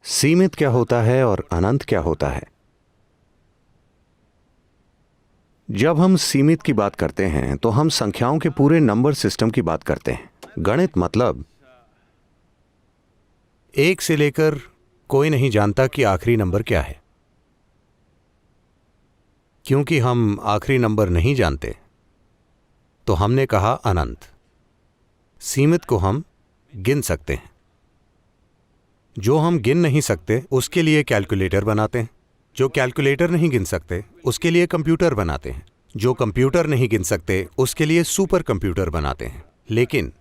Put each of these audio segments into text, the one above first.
सीमित क्या होता है और अनंत क्या होता है? जब हम सीमित की बात करते हैं तो हम संख्याओं के पूरे नंबर सिस्टम की बात करते हैं। गणित मतलब एक से लेकर कोई नहीं जानता कि आखिरी नंबर क्या है। क्योंकि हम आखिरी नंबर नहीं जानते तो हमने कहा अनंत। सीमित को हम गिन सकते हैं। जो हम गिन नहीं सकते उसके लिए कैलकुलेटर बनाते हैं। जो कैलकुलेटर नहीं गिन सकते उसके लिए कंप्यूटर बनाते हैं। जो कंप्यूटर नहीं गिन सकते उसके लिए सुपर कंप्यूटर बनाते हैं। लेकिन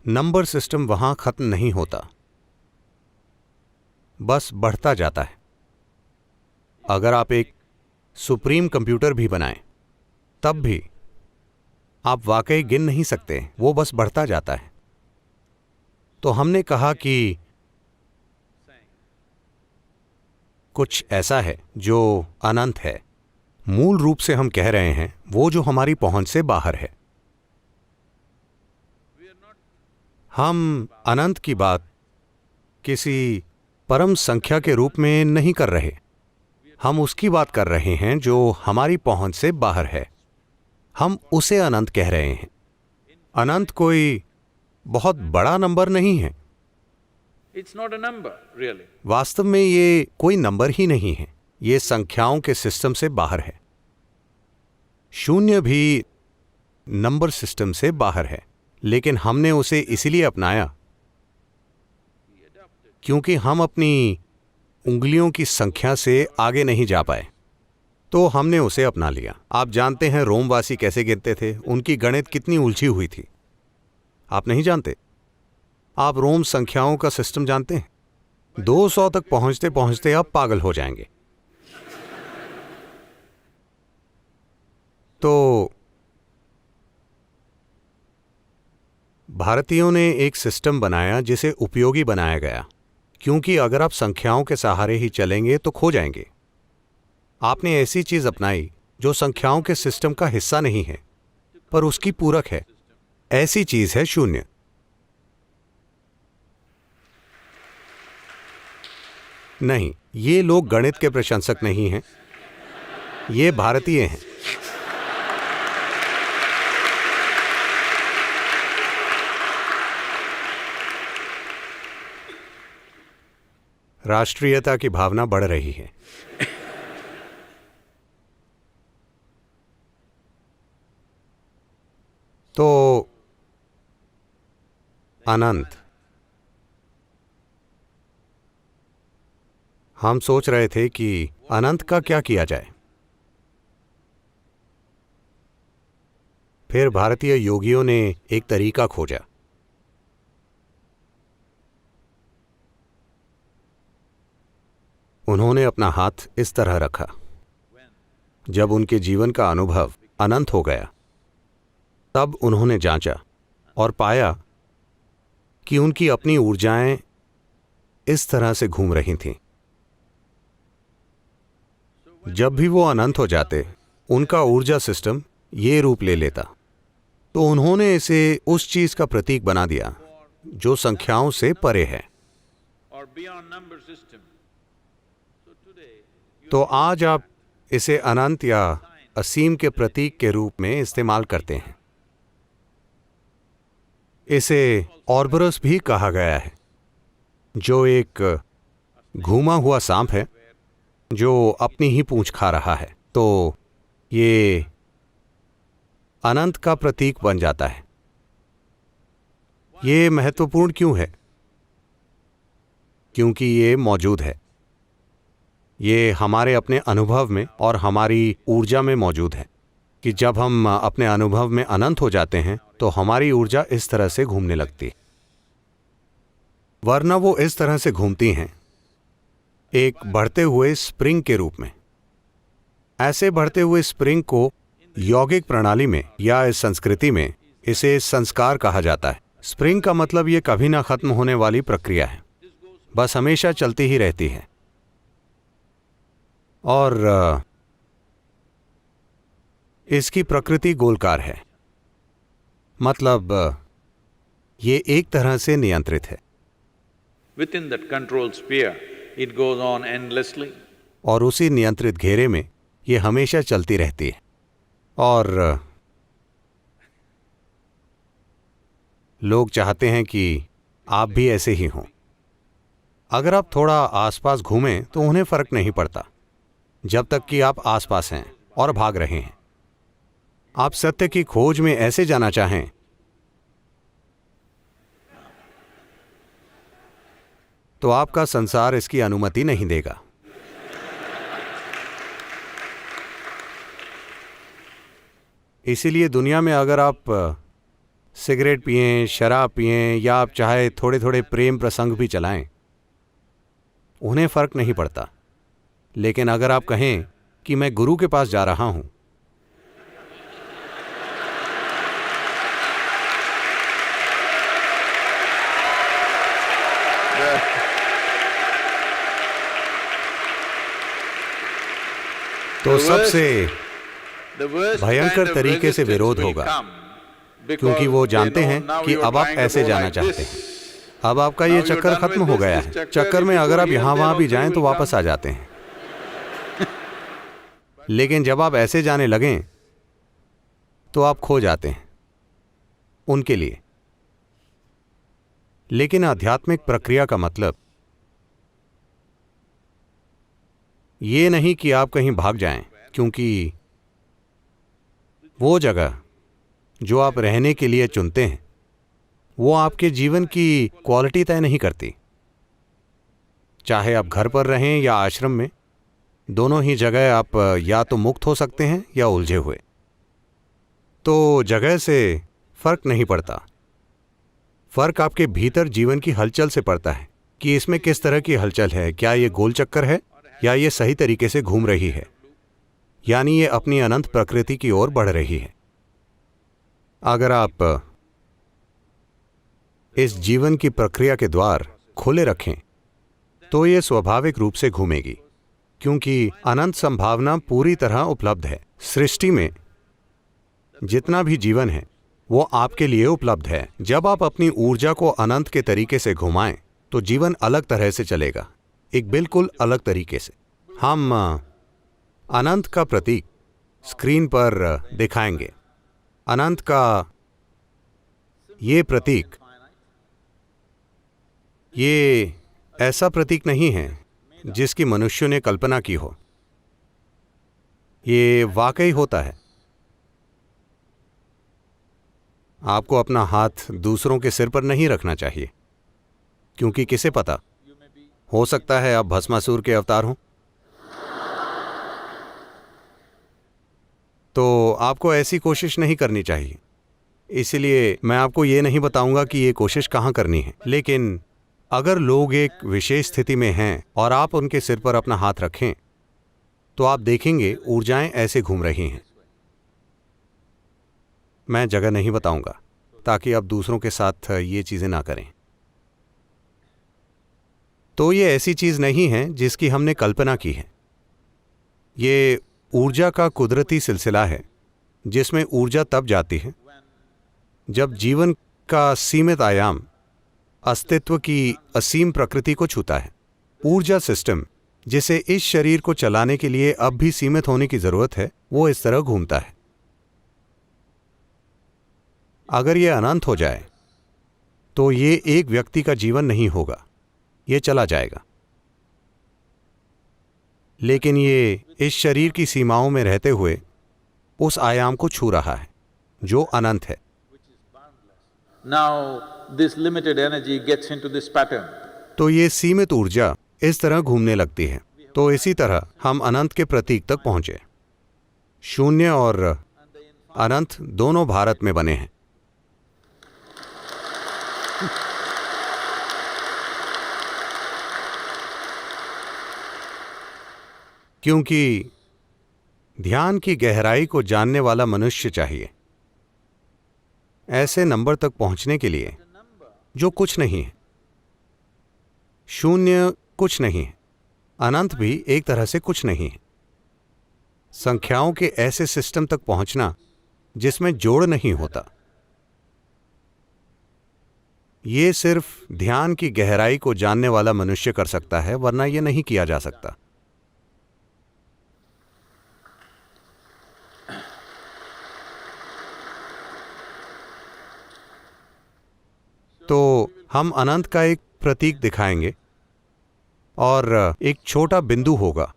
नंबर सिस्टम वहां खत्म नहीं होता, बस बढ़ता जाता है। अगर आप एक सुप्रीम कंप्यूटर भी बनाएं तब भी आप वाकई गिन नहीं सकते, वो बस बढ़ता जाता है। तो हमने कहा कि कुछ ऐसा है जो अनंत है। मूल रूप से हम कह रहे हैं वो जो हमारी पहुंच से बाहर है। हम अनंत की बात किसी परम संख्या के रूप में नहीं कर रहे। हम उसकी बात कर रहे हैं जो हमारी पहुंच से बाहर है। हम उसे अनंत कह रहे हैं। अनंत कोई बहुत बड़ा नंबर नहीं है। It's not a number, really. वास्तव में ये कोई नंबर ही नहीं है। ये संख्याओं के सिस्टम से बाहर है। शून्य भी नंबर सिस्टम से बाहर है, लेकिन हमने उसे इसीलिए अपनाया क्योंकि हम अपनी उंगलियों की संख्या से आगे नहीं जा पाए, तो हमने उसे अपना लिया। आप जानते हैं रोमवासी कैसे गिनते थे? उनकी गणित कितनी उलझी हुई थी। आप नहीं जानते? आप रोम संख्याओं का सिस्टम जानते हैं? 200 तक पहुंचते पहुंचते आप पागल हो जाएंगे। तो भारतीयों ने एक सिस्टम बनाया जिसे उपयोगी बनाया गया, क्योंकि अगर आप संख्याओं के सहारे ही चलेंगे तो खो जाएंगे। आपने ऐसी चीज अपनाई जो संख्याओं के सिस्टम का हिस्सा नहीं है पर उसकी पूरक है। ऐसी चीज है शून्य। नहीं, ये लोग गणित के प्रशंसक नहीं हैं, ये भारतीय हैं। राष्ट्रीयता की भावना बढ़ रही है। तो अनंत, हम सोच रहे थे कि अनंत का क्या किया जाए। फिर भारतीय योगियों ने एक तरीका खोजा। उन्होंने अपना हाथ इस तरह रखा। जब उनके जीवन का अनुभव अनंत हो गया तब उन्होंने जांचा और पाया कि उनकी अपनी ऊर्जाएं इस तरह से घूम रही थीं। जब भी वो अनंत हो जाते उनका ऊर्जा सिस्टम ये रूप ले लेता। तो उन्होंने इसे उस चीज का प्रतीक बना दिया जो संख्याओं से परे है। Or beyond number system. So today, you तो आज आप इसे अनंत या असीम के प्रतीक के रूप में इस्तेमाल करते हैं। इसे ऑर्बरस भी कहा गया है, जो एक घूमा हुआ सांप है जो अपनी ही पूंछ खा रहा है। तो ये अनंत का प्रतीक बन जाता है। ये महत्वपूर्ण क्यों है? क्योंकि ये मौजूद है। ये हमारे अपने अनुभव में और हमारी ऊर्जा में मौजूद है कि जब हम अपने अनुभव में अनंत हो जाते हैं तो हमारी ऊर्जा इस तरह से घूमने लगती। वरना वो इस तरह से घूमती हैं, एक बढ़ते हुए स्प्रिंग के रूप में। ऐसे बढ़ते हुए स्प्रिंग को यौगिक प्रणाली में या इस संस्कृति में इसे संस्कार कहा जाता है। स्प्रिंग का मतलब ये कभी ना खत्म होने वाली प्रक्रिया है, बस हमेशा चलती ही रहती है। और इसकी प्रकृति गोलकार है, मतलब ये एक तरह से नियंत्रित है। within that control sphere, it goes on endlessly. और उसी नियंत्रित घेरे में ये हमेशा चलती रहती है। और लोग चाहते हैं कि आप भी ऐसे ही हों। अगर आप थोड़ा आसपास घूमें तो उन्हें फर्क नहीं पड़ता, जब तक कि आप आसपास हैं और भाग रहे हैं। आप सत्य की खोज में ऐसे जाना चाहें तो आपका संसार इसकी अनुमति नहीं देगा। इसीलिए दुनिया में अगर आप सिगरेट पिएं, शराब पिएं या आप चाहे थोड़े थोड़े प्रेम प्रसंग भी चलाएं, उन्हें फर्क नहीं पड़ता। लेकिन अगर आप कहें कि मैं गुरु के पास जा रहा हूं, तो सबसे भयंकर तरीके से विरोध होगा, क्योंकि वो जानते हैं कि अब आप ऐसे जाना चाहते हैं। अब आपका ये चक्कर खत्म हो गया है। चक्कर में अगर आप यहां वहां भी जाएं तो वापस आ जाते हैं। लेकिन जब आप ऐसे जाने लगें तो आप खो जाते हैं उनके लिए। लेकिन आध्यात्मिक प्रक्रिया का मतलब ये नहीं कि आप कहीं भाग जाएं, क्योंकि वो जगह जो आप रहने के लिए चुनते हैं वो आपके जीवन की क्वालिटी तय नहीं करती। चाहे आप घर पर रहें या आश्रम में, दोनों ही जगह आप या तो मुक्त हो सकते हैं या उलझे हुए। तो जगह से फर्क नहीं पड़ता। फर्क आपके भीतर जीवन की हलचल से पड़ता है कि इसमें किस तरह की हलचल है। क्या ये गोल चक्कर है या ये सही तरीके से घूम रही है, यानी ये अपनी अनंत प्रकृति की ओर बढ़ रही है। अगर आप इस जीवन की प्रक्रिया के द्वार खुले रखें तो ये स्वाभाविक रूप से घूमेगी, क्योंकि अनंत संभावना पूरी तरह उपलब्ध है। सृष्टि में जितना भी जीवन है वो आपके लिए उपलब्ध है। जब आप अपनी ऊर्जा को अनंत के तरीके से घुमाएं तो जीवन अलग तरह से चलेगा, एक बिल्कुल अलग तरीके से। हम अनंत का प्रतीक स्क्रीन पर दिखाएंगे। अनंत का ये प्रतीक, ये ऐसा प्रतीक नहीं है जिसकी मनुष्यों ने कल्पना की हो। ये वाकई होता है। आपको अपना हाथ दूसरों के सिर पर नहीं रखना चाहिए, क्योंकि किसे पता, हो सकता है आप भस्मासुर के अवतार हों। तो आपको ऐसी कोशिश नहीं करनी चाहिए। इसलिए मैं आपको ये नहीं बताऊंगा कि ये कोशिश कहाँ करनी है। लेकिन अगर लोग एक विशेष स्थिति में हैं और आप उनके सिर पर अपना हाथ रखें तो आप देखेंगे ऊर्जाएं ऐसे घूम रही हैं। मैं जगह नहीं बताऊंगा ताकि आप दूसरों के साथ ये चीजें ना करें। तो ये ऐसी चीज नहीं है जिसकी हमने कल्पना की है। ये ऊर्जा का कुदरती सिलसिला है, जिसमें ऊर्जा तब जाती है जब जीवन का सीमित आयाम अस्तित्व की असीम प्रकृति को छूता है। ऊर्जा सिस्टम, जिसे इस शरीर को चलाने के लिए अब भी सीमित होने की जरूरत है, वो इस तरह घूमता है। अगर ये अनंत हो जाए तो ये एक व्यक्ति का जीवन नहीं होगा, ये चला जाएगा। लेकिन ये इस शरीर की सीमाओं में रहते हुए उस आयाम को छू रहा है जो अनंत है। Now this limited energy gets into this pattern. तो ये सीमित ऊर्जा इस तरह घूमने लगती है। तो इसी तरह हम अनंत के प्रतीक तक पहुंचे। शून्य और अनंत दोनों भारत में बने हैं। क्योंकि ध्यान की गहराई को जानने वाला मनुष्य चाहिए ऐसे नंबर तक पहुंचने के लिए जो कुछ नहीं है। शून्य कुछ नहीं है, अनंत भी एक तरह से कुछ नहीं है। संख्याओं के ऐसे सिस्टम तक पहुंचना जिसमें जोड़ नहीं होता, ये सिर्फ ध्यान की गहराई को जानने वाला मनुष्य कर सकता है, वरना ये नहीं किया जा सकता। तो हम अनंत का एक प्रतीक दिखाएंगे और एक छोटा बिंदु होगा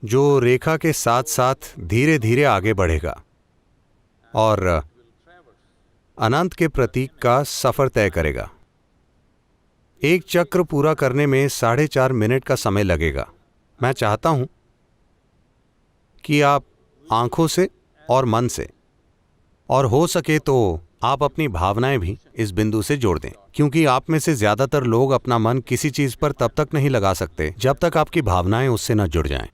जो रेखा के साथ साथ धीरे धीरे आगे बढ़ेगा और अनंत के प्रतीक का सफर तय करेगा। एक चक्र पूरा करने में 4.5 मिनट का समय लगेगा। मैं चाहता हूं कि आप आंखों से और मन से, और हो सके तो आप अपनी भावनाएं भी इस बिंदु से जोड़ दें, क्योंकि आप में से ज्यादातर लोग अपना मन किसी चीज पर तब तक नहीं लगा सकते जब तक आपकी भावनाएं उससे न जुड़ जाएं।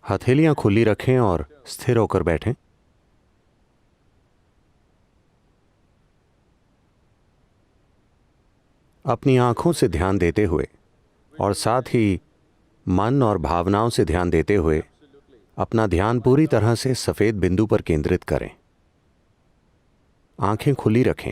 हथेलियां खुली रखें और स्थिर होकर बैठें। अपनी आंखों से ध्यान देते हुए और साथ ही मन और भावनाओं से ध्यान देते हुए अपना ध्यान पूरी तरह से सफेद बिंदु पर केंद्रित करें। आंखें खुली रखें।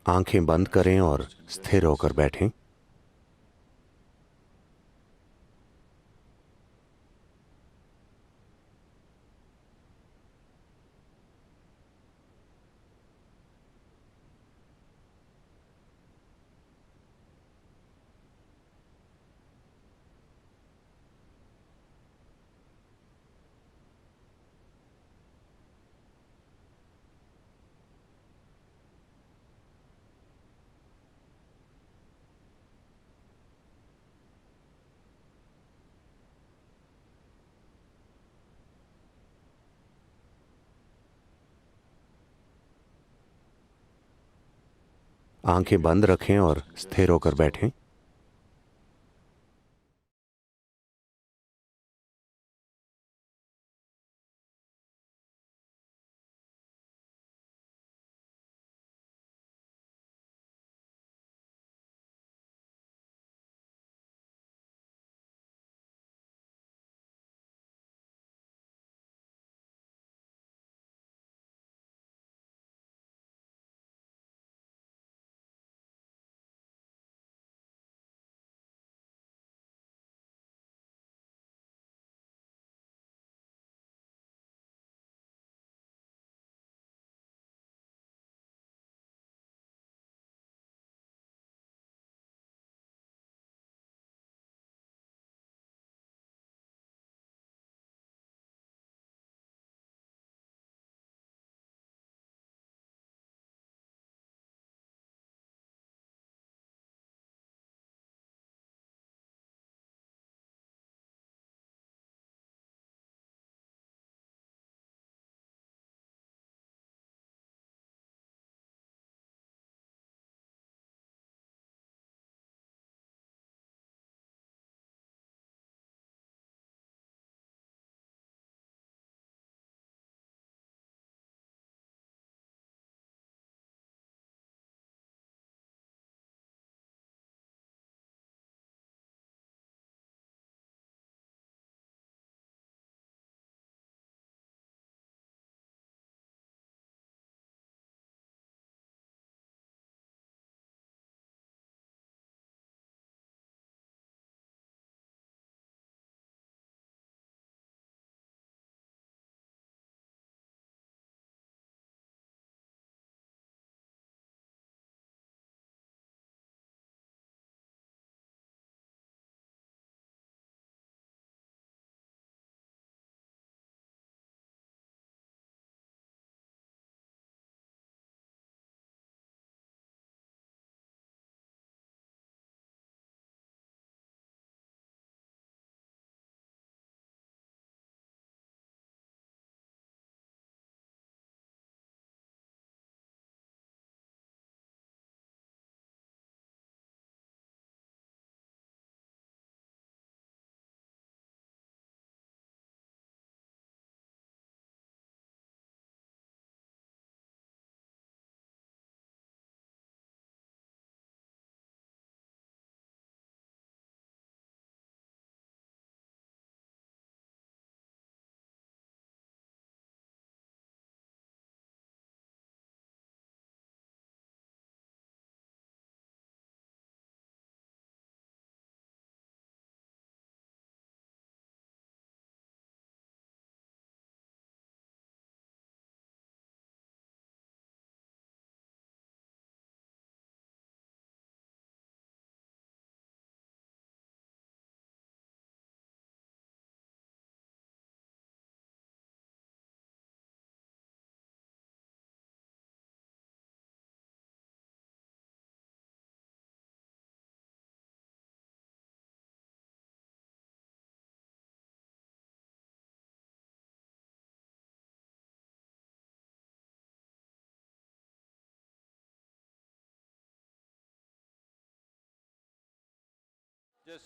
आंखें बंद करें और स्थिर होकर बैठें। आंखें बंद रखें और स्थिर होकर बैठें।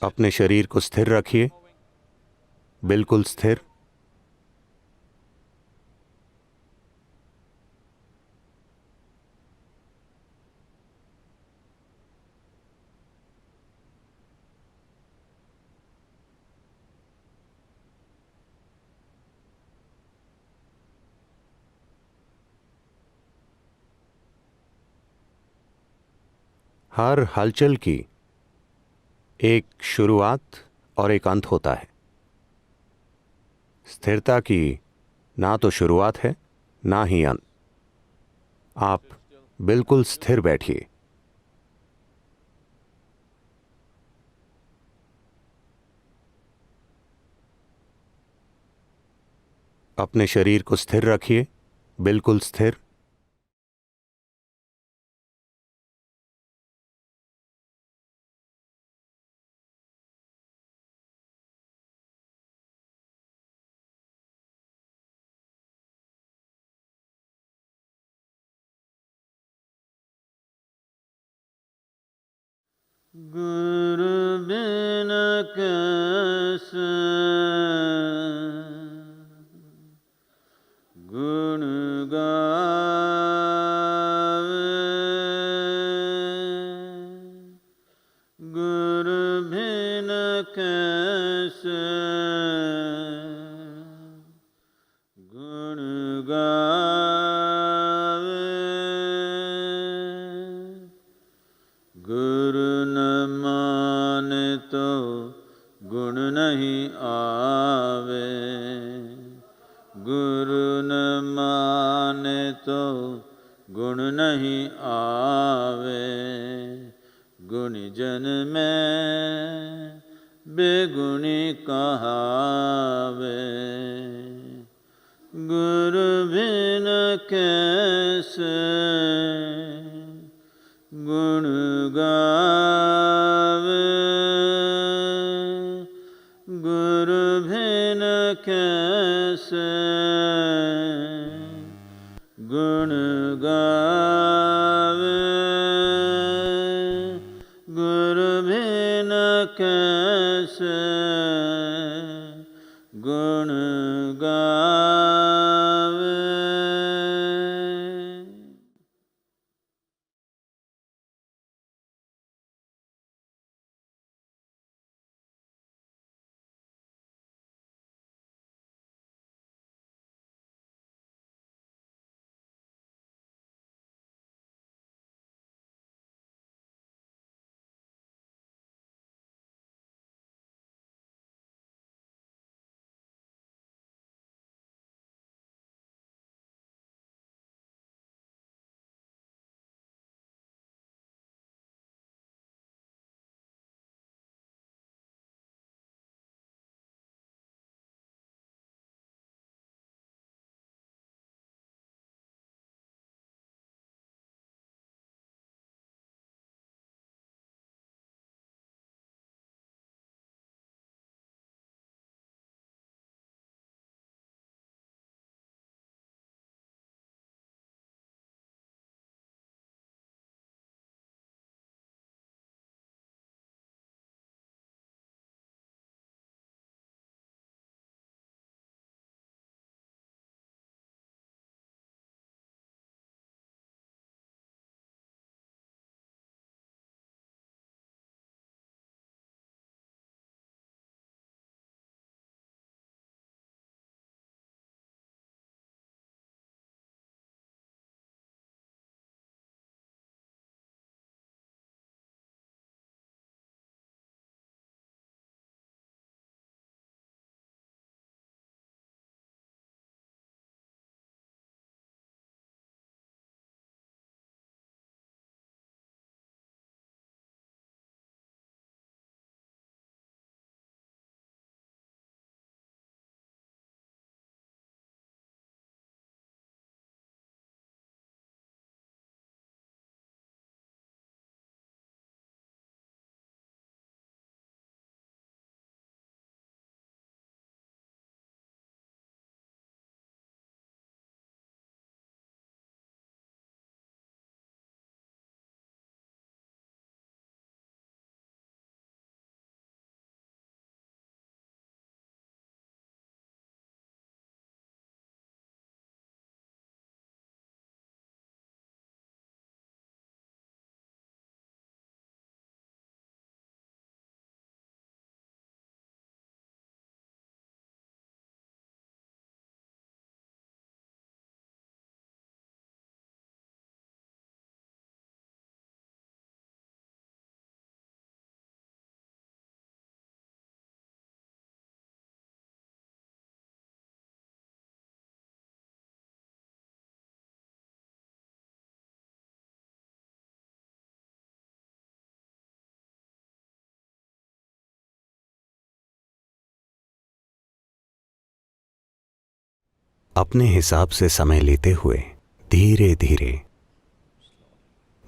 अपने शरीर को स्थिर रखिए, बिल्कुल स्थिर। हर हलचल की एक शुरुआत और एक अंत होता है। स्थिरता की ना तो शुरुआत है ना ही अंत। आप बिल्कुल स्थिर बैठिए। अपने शरीर को स्थिर रखिए, बिल्कुल स्थिर। गुरु बिन कैसे गुण गावे, गुरु बिन कैसे गुण गावे, गुरु न माने तो गुण नहीं आवे, गुरु न माने तो गुण नहीं आवे, गुणी जन में बेगुणी कहावे, गुरु बिन कैसे गुण गावे, गुरु बिन कैसे गुण गावे, गुरु बिन कैसे गुण अपने हिसाब से समय लेते हुए धीरे धीरे,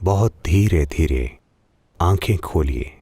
बहुत धीरे धीरे आंखें खोलिए।